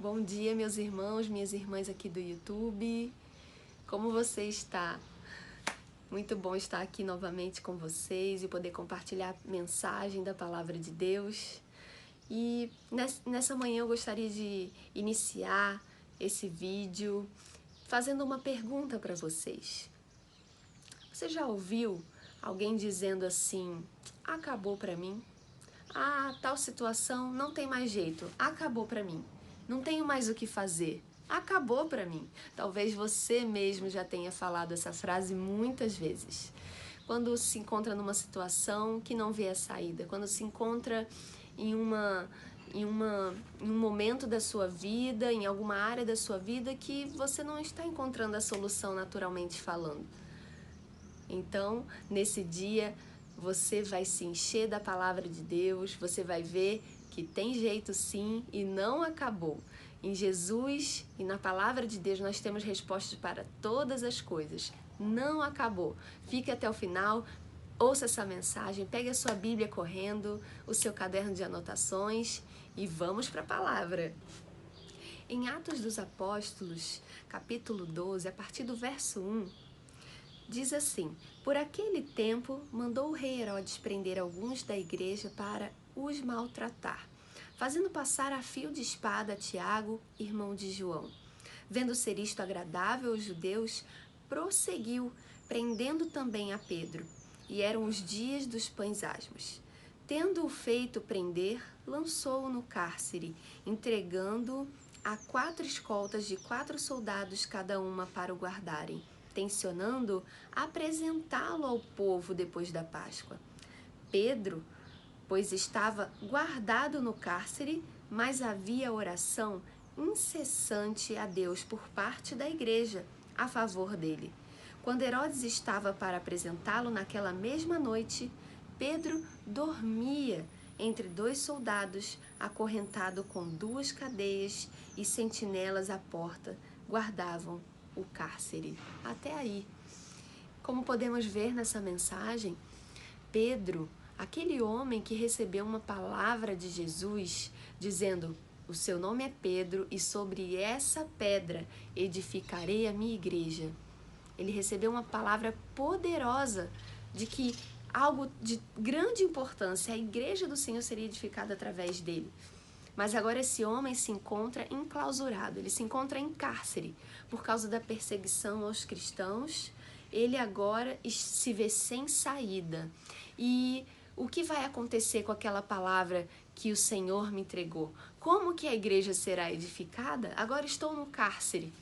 Bom dia, meus irmãos, minhas irmãs aqui do YouTube. Como você está? Muito bom estar aqui novamente com vocês e poder compartilhar a mensagem da Palavra de Deus. E nessa manhã eu gostaria de iniciar esse vídeo fazendo uma pergunta para vocês. Você já ouviu alguém dizendo assim, acabou para mim? Ah, tal situação não tem mais jeito, acabou para mim. Não tenho mais o que fazer, acabou para mim. Talvez você mesmo já tenha falado essa frase muitas vezes. Quando se encontra numa situação que não vê a saída, quando se encontra em um momento da sua vida, em alguma área da sua vida que você não está encontrando a solução naturalmente falando. Então, nesse dia, você vai se encher da palavra de Deus, você vai ver que tem jeito sim e não acabou. Em Jesus e na palavra de Deus nós temos respostas para todas as coisas. Não acabou. Fique até o final, ouça essa mensagem, pegue a sua Bíblia correndo, o seu caderno de anotações e vamos para a palavra. Em Atos dos Apóstolos, capítulo 12, a partir do verso 1, diz assim: por aquele tempo mandou o rei Herodes prender alguns da igreja para os maltratar, fazendo passar a fio de espada a Tiago, irmão de João. Vendo ser isto agradável aos judeus, prosseguiu, prendendo também a Pedro. E eram os dias dos pães asmos. Tendo-o feito prender, lançou-o no cárcere, entregando-o a 4 escoltas de 4 soldados cada uma para o guardarem, tencionando apresentá-lo ao povo depois da Páscoa. Pedro, pois estava guardado no cárcere, mas havia oração incessante a Deus por parte da igreja a favor dele. Quando Herodes estava para apresentá-lo naquela mesma noite, Pedro dormia entre 2 soldados, acorrentado com 2 cadeias, e sentinelas à porta guardavam o cárcere. Até aí. Como podemos ver nessa mensagem, Pedro, aquele homem que recebeu uma palavra de Jesus, dizendo: o seu nome é Pedro e sobre essa pedra edificarei a minha igreja. Ele recebeu uma palavra poderosa de que algo de grande importância, a igreja do Senhor seria edificada através dele. Mas agora esse homem se encontra enclausurado, ele se encontra em cárcere por causa da perseguição aos cristãos. Ele agora se vê sem saída. E o que vai acontecer com aquela palavra que o Senhor me entregou? Como que a igreja será edificada? Agora estou no cárcere.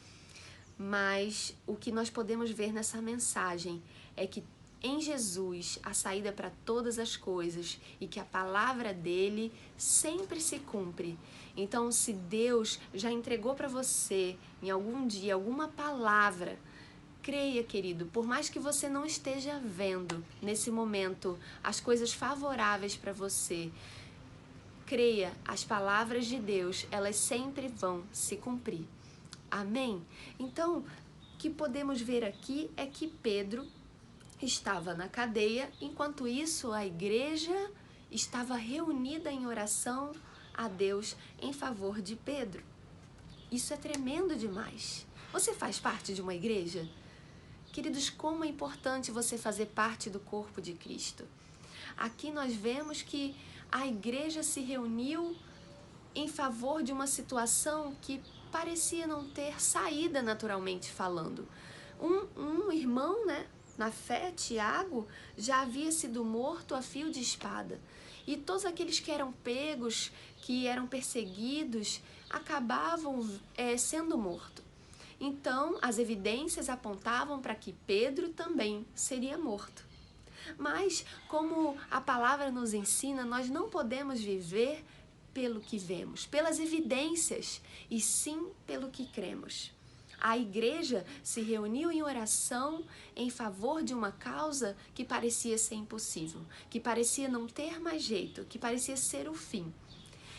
Mas o que nós podemos ver nessa mensagem é que em Jesus a saída para todas as coisas e que a palavra dele sempre se cumpre. Então, se Deus já entregou para você em algum dia alguma palavra, creia, querido, por mais que você não esteja vendo nesse momento as coisas favoráveis para você, creia, as palavras de Deus, elas sempre vão se cumprir. Amém? Então, o que podemos ver aqui é que Pedro estava na cadeia, enquanto isso a igreja estava reunida em oração a Deus em favor de Pedro. Isso é tremendo demais. Você faz parte de uma igreja? Queridos, como é importante você fazer parte do corpo de Cristo. Aqui nós vemos que a igreja se reuniu em favor de uma situação que parecia não ter saída naturalmente falando. Um irmão, na fé, Tiago, já havia sido morto a fio de espada. E todos aqueles que eram pegos, que eram perseguidos, acabavam sendo mortos. Então, as evidências apontavam para que Pedro também seria morto. Mas, como a palavra nos ensina, nós não podemos viver pelo que vemos, pelas evidências, e sim pelo que cremos. A igreja se reuniu em oração em favor de uma causa que parecia ser impossível, que parecia não ter mais jeito, que parecia ser o fim.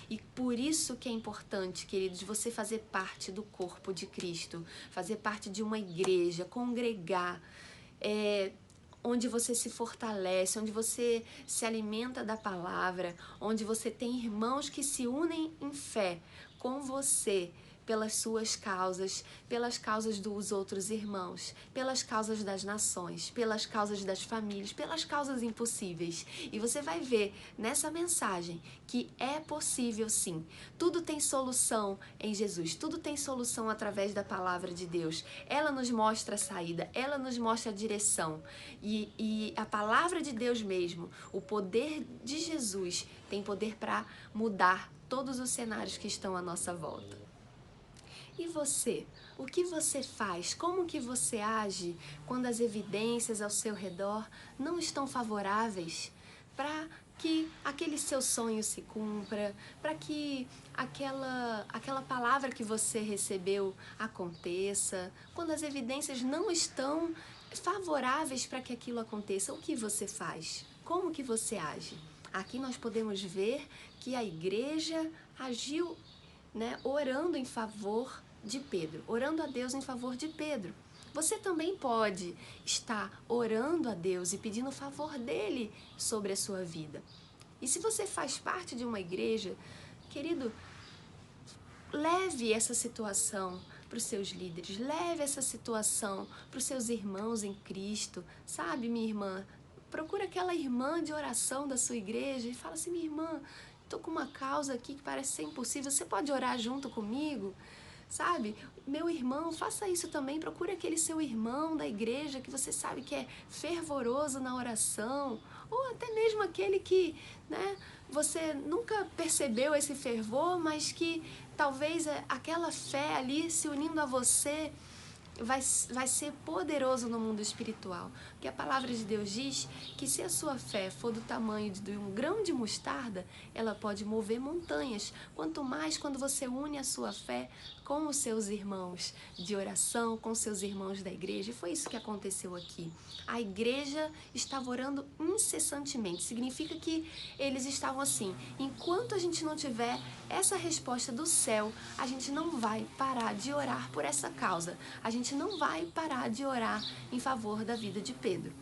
E por isso que é importante, queridos, você fazer parte do corpo de Cristo, fazer parte de uma igreja, congregar, onde você se fortalece, onde você se alimenta da palavra, onde você tem irmãos que se unem em fé com você, pelas suas causas, pelas causas dos outros irmãos, pelas causas das nações, pelas causas das famílias, pelas causas impossíveis. E você vai ver nessa mensagem que é possível sim. Tudo tem solução em Jesus, tudo tem solução através da palavra de Deus. Ela nos mostra a saída, ela nos mostra a direção. E a palavra de Deus mesmo, o poder de Jesus, tem poder para mudar todos os cenários que estão à nossa volta. E você? O que você faz? Como que você age quando as evidências ao seu redor não estão favoráveis para que aquele seu sonho se cumpra, para que aquela palavra que você recebeu aconteça? Quando as evidências não estão favoráveis para que aquilo aconteça, o que você faz? Como que você age? Aqui nós podemos ver que a igreja agiu, orando em favor de Pedro, orando a Deus em favor de Pedro. Você também pode estar orando a Deus e pedindo o favor dele sobre a sua vida. E se você faz parte de uma igreja, querido, leve essa situação para os seus líderes, leve essa situação para os seus irmãos em Cristo. Sabe, minha irmã, procura aquela irmã de oração da sua igreja e fala assim: minha irmã, estou com uma causa aqui que parece ser impossível, você pode orar junto comigo? Sabe, meu irmão, faça isso também, procure aquele seu irmão da igreja que você sabe que é fervoroso na oração, ou até mesmo aquele que, você nunca percebeu esse fervor, mas que talvez aquela fé ali se unindo a você vai ser poderoso no mundo espiritual. Porque a palavra de Deus diz que se a sua fé for do tamanho de um grão de mostarda, ela pode mover montanhas. Quanto mais quando você une a sua fé com os seus irmãos de oração, com os seus irmãos da igreja. E foi isso que aconteceu aqui. A igreja estava orando incessantemente. Significa que eles estavam assim: enquanto a gente não tiver essa resposta do céu, a gente não vai parar de orar por essa causa. A gente não vai parar de orar em favor da vida de Pedro.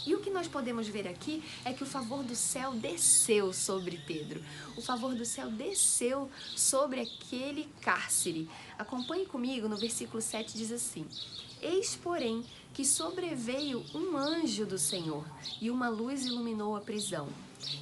E o que nós podemos ver aqui é que o favor do céu desceu sobre Pedro. O favor do céu desceu sobre aquele cárcere. Acompanhe comigo, no versículo 7 diz assim: eis, porém, que sobreveio um anjo do Senhor, e uma luz iluminou a prisão.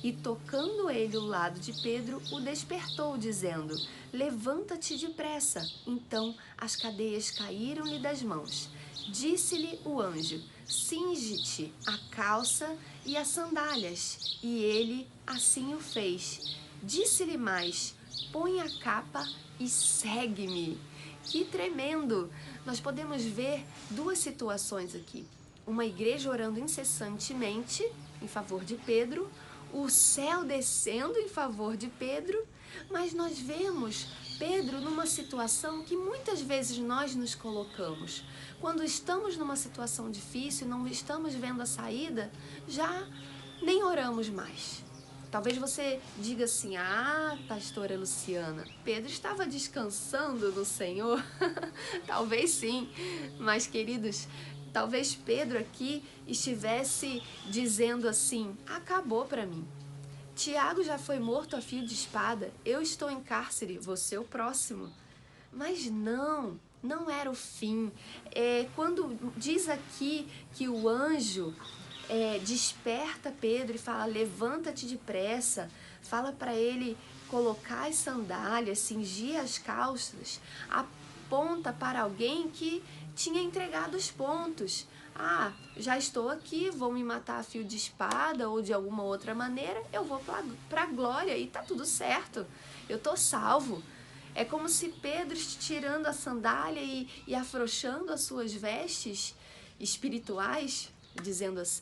E tocando ele o lado de Pedro, o despertou, dizendo: levanta-te depressa. Então as cadeias caíram-lhe das mãos. Disse-lhe o anjo: cinge-te a calça e as sandálias. E ele assim o fez. Disse-lhe mais: põe a capa e segue-me. Que tremendo! Nós podemos ver duas situações aqui. Uma igreja orando incessantemente em favor de Pedro, o céu descendo em favor de Pedro, mas nós vemos Pedro numa situação que muitas vezes nós nos colocamos. Quando estamos numa situação difícil, não estamos vendo a saída, já nem oramos mais. Talvez você diga assim: ah, pastora Luciana, Pedro estava descansando no Senhor. Talvez sim, mas queridos, talvez Pedro aqui estivesse dizendo assim: acabou para mim. Tiago já foi morto a fio de espada, eu estou em cárcere, você é o próximo. Mas não era o fim. Quando diz aqui que o anjo desperta Pedro e fala: levanta-te depressa, fala para ele colocar as sandálias, cingir as calças, aponta para alguém que tinha entregado os pontos. Ah, já estou aqui, vou me matar a fio de espada ou de alguma outra maneira, eu vou para a glória e tá tudo certo, eu tô salvo. É como se Pedro, tirando a sandália e afrouxando as suas vestes espirituais,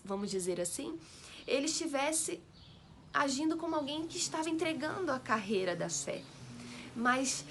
vamos dizer assim, ele estivesse agindo como alguém que estava entregando a carreira da fé. Mas,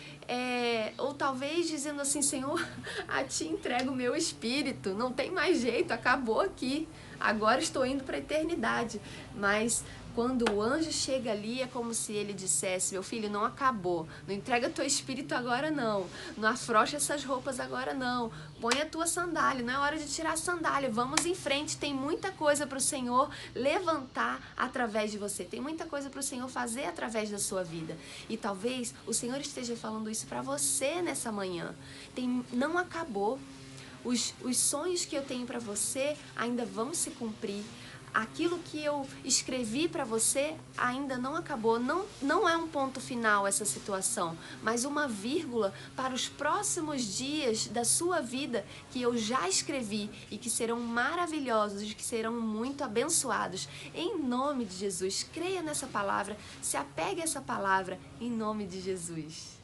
ou talvez dizendo assim: Senhor, a ti entrego o meu espírito, não tem mais jeito, acabou aqui, agora estou indo para a eternidade. Mas Quando o anjo chega ali, é como se ele dissesse: meu filho, não acabou, não entrega teu espírito agora não, não afrouxa essas roupas agora não, põe a tua sandália, não é hora de tirar a sandália, vamos em frente, tem muita coisa para o Senhor levantar através de você, tem muita coisa para o Senhor fazer através da sua vida. E talvez o Senhor esteja falando isso para você nessa manhã. Não acabou. Os sonhos que eu tenho para você ainda vão se cumprir. Aquilo que eu escrevi para você ainda não acabou. Não é um ponto final essa situação, mas uma vírgula para os próximos dias da sua vida que eu já escrevi e que serão maravilhosos e que serão muito abençoados. Em nome de Jesus, creia nessa palavra, se apegue a essa palavra em nome de Jesus.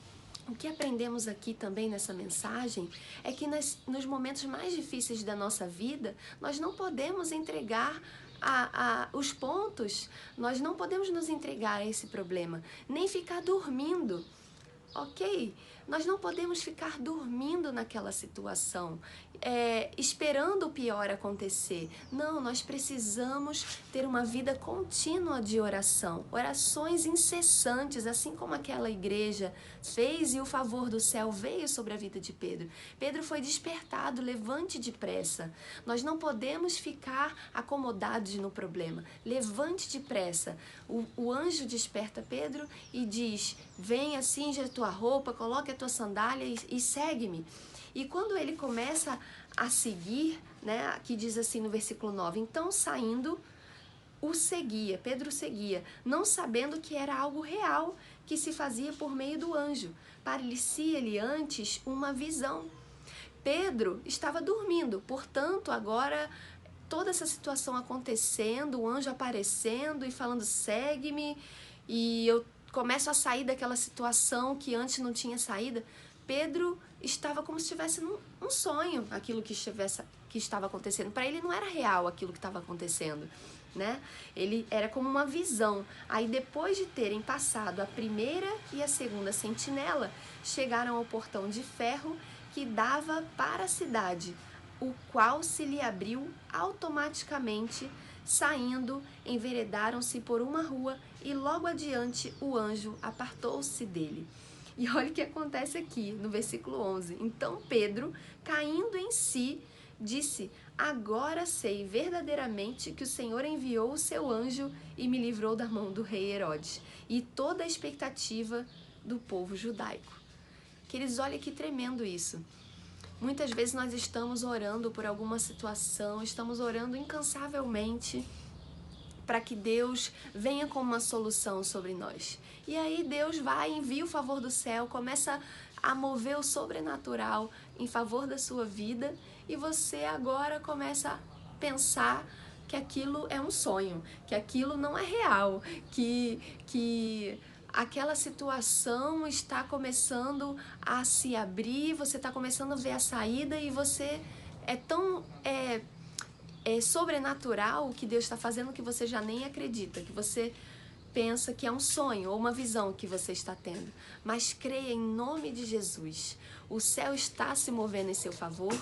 O que aprendemos aqui também nessa mensagem é que nos momentos mais difíceis da nossa vida, nós não podemos entregar os pontos, nós não podemos nos entregar a esse problema, nem ficar dormindo, ok? Nós não podemos ficar dormindo naquela situação, esperando o pior acontecer. Não, nós precisamos ter uma vida contínua de oração, orações incessantes, assim como aquela igreja fez e o favor do céu veio sobre a vida de Pedro. Pedro foi despertado, levante depressa. Nós não podemos ficar acomodados no problema. Levante depressa. O anjo desperta Pedro e diz: venha, cinja a tua roupa, coloque a tua sandália e segue-me. E quando ele começa a seguir, né, aqui diz assim no versículo 9, então saindo, Pedro seguia, não sabendo que era algo real que se fazia por meio do anjo. Parecia-lhe antes uma visão. Pedro estava dormindo, portanto, agora toda essa situação acontecendo, o anjo aparecendo e falando: segue-me, e eu começo a sair daquela situação que antes não tinha saída. Pedro estava como se estivesse num sonho, aquilo que estava acontecendo. Para ele não era real aquilo que estava acontecendo, né? Ele era como uma visão. Aí depois de terem passado a primeira e a segunda sentinela, chegaram ao portão de ferro que dava para a cidade, o qual se lhe abriu automaticamente. Saindo, enveredaram-se por uma rua e logo adiante o anjo apartou-se dele. E olha o que acontece aqui no versículo 11. Então Pedro, caindo em si, disse: agora sei verdadeiramente que o Senhor enviou o seu anjo e me livrou da mão do rei Herodes e toda a expectativa do povo judaico. Queridos, olha que tremendo isso. Muitas vezes nós estamos orando por alguma situação, estamos orando incansavelmente para que Deus venha com uma solução sobre nós. E aí Deus vai, envia o favor do céu, começa a mover o sobrenatural em favor da sua vida e você agora começa a pensar que aquilo é um sonho, que aquilo não é real, que aquela situação está começando a se abrir, você está começando a ver a saída e você é tão sobrenatural o que Deus está fazendo que você já nem acredita, que você pensa que é um sonho ou uma visão que você está tendo. Mas creia em nome de Jesus, o céu está se movendo em seu favor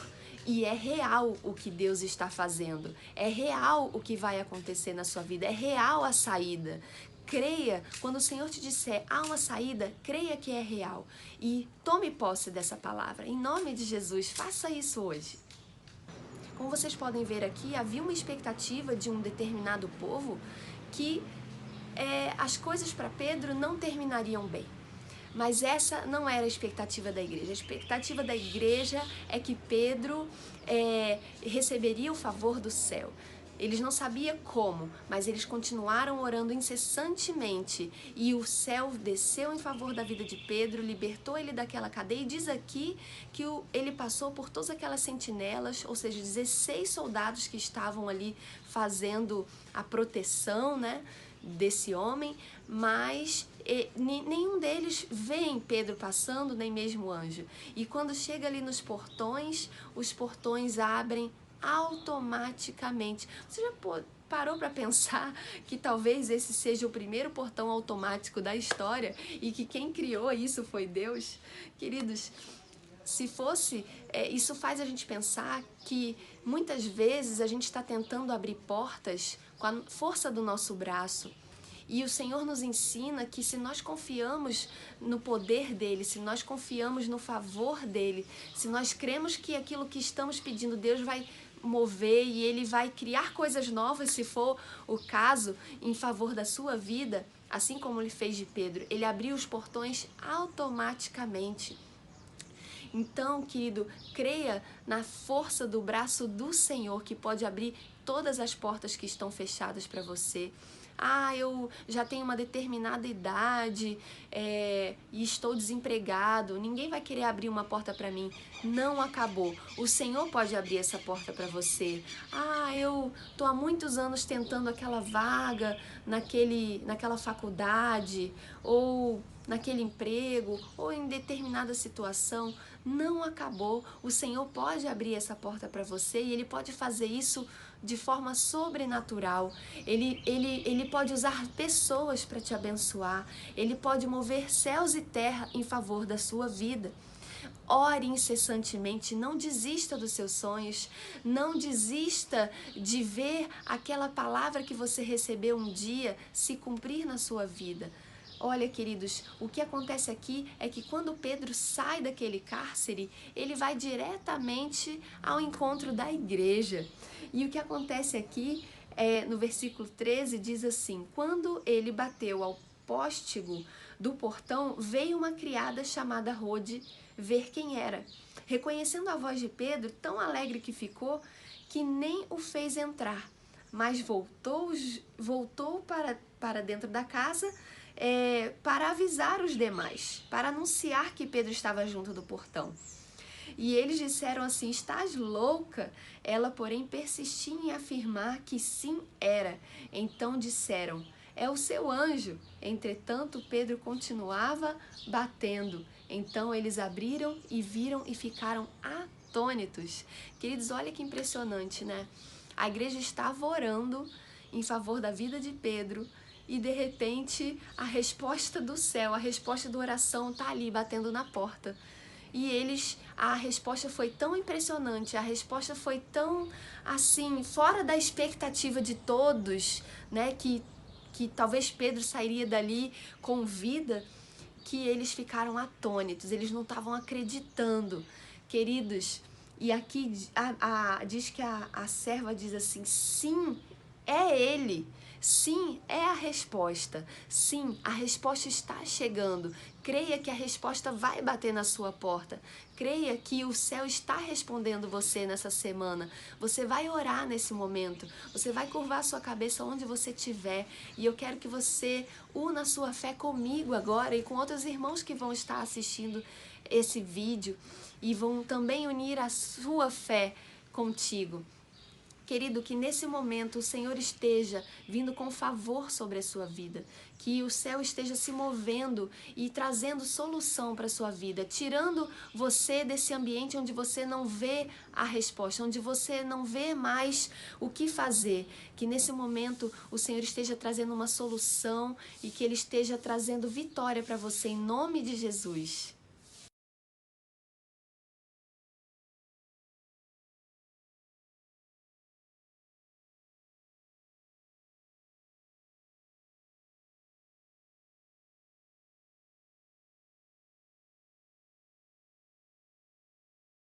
e é real o que Deus está fazendo, é real o que vai acontecer na sua vida, é real a saída. Creia, quando o Senhor te disser há uma saída, creia que é real e tome posse dessa palavra. Em nome de Jesus, faça isso hoje. Como vocês podem ver aqui, havia uma expectativa de um determinado povo que as coisas para Pedro não terminariam bem. Mas essa não era a expectativa da igreja. A expectativa da igreja é que Pedro receberia o favor do céu. Eles não sabiam como, mas eles continuaram orando incessantemente e o céu desceu em favor da vida de Pedro, libertou ele daquela cadeia e diz aqui que ele passou por todas aquelas sentinelas, ou seja, 16 soldados que estavam ali fazendo a proteção, né, desse homem, mas nenhum deles vê Pedro passando, nem mesmo o anjo. E quando chega ali nos portões, os portões abrem automaticamente. Você já parou para pensar que talvez esse seja o primeiro portão automático da história e que quem criou isso foi Deus? Queridos, se fosse, isso faz a gente pensar que muitas vezes a gente está tentando abrir portas com a força do nosso braço E o Senhor nos ensina que se nós confiamos no poder dEle, se nós confiamos no favor dEle, se nós cremos que aquilo que estamos pedindo, Deus vai mover e Ele vai criar coisas novas, se for o caso, em favor da sua vida, assim como Ele fez de Pedro, Ele abriu os portões automaticamente. Então, querido, creia na força do braço do Senhor que pode abrir todas as portas que estão fechadas para você. Eu já tenho uma determinada idade e estou desempregado, ninguém vai querer abrir uma porta para mim. Não acabou. O Senhor pode abrir essa porta para você. Eu estou há muitos anos tentando aquela vaga naquela faculdade ou naquele emprego ou em determinada situação. Não acabou. O Senhor pode abrir essa porta para você e Ele pode fazer isso de forma sobrenatural. Ele pode usar pessoas para te abençoar. Ele pode mover céus e terra em favor da sua vida. Ore incessantemente, não desista dos seus sonhos, não desista de ver aquela palavra que você recebeu um dia se cumprir na sua vida. Olha, queridos, o que acontece aqui é que quando Pedro sai daquele cárcere, ele vai diretamente ao encontro da igreja. E o que acontece aqui, no versículo 13, diz assim: quando ele bateu ao póstigo do portão, veio uma criada chamada Rode ver quem era. Reconhecendo a voz de Pedro, tão alegre que ficou, que nem o fez entrar, mas voltou para dentro da casa, para avisar os demais, para anunciar que Pedro estava junto do portão. E eles disseram assim: estás louca? Ela, porém, persistia em afirmar que sim era. Então disseram: é o seu anjo. Entretanto, Pedro continuava batendo. Então eles abriram e viram e ficaram atônitos. Queridos, olha que impressionante, né? A igreja estava orando em favor da vida de Pedro e de repente a resposta do céu, a resposta da oração está ali batendo na porta. E a resposta foi tão impressionante, a resposta foi tão assim, fora da expectativa de todos, né, que talvez Pedro sairia dali com vida, que eles ficaram atônitos, eles não estavam acreditando, queridos. E aqui diz que a serva diz assim: sim, é ele. Sim, é a resposta. Sim, a resposta está chegando. Creia que a resposta vai bater na sua porta. Creia que o céu está respondendo você nessa semana. Você vai orar nesse momento. Você vai curvar sua cabeça onde você estiver. E eu quero que você una a sua fé comigo agora e com outros irmãos que vão estar assistindo esse vídeo e vão também unir a sua fé contigo. Querido, que nesse momento o Senhor esteja vindo com favor sobre a sua vida, que o céu esteja se movendo e trazendo solução para a sua vida, tirando você desse ambiente onde você não vê a resposta, onde você não vê mais o que fazer. Que nesse momento o Senhor esteja trazendo uma solução e que Ele esteja trazendo vitória para você em nome de Jesus.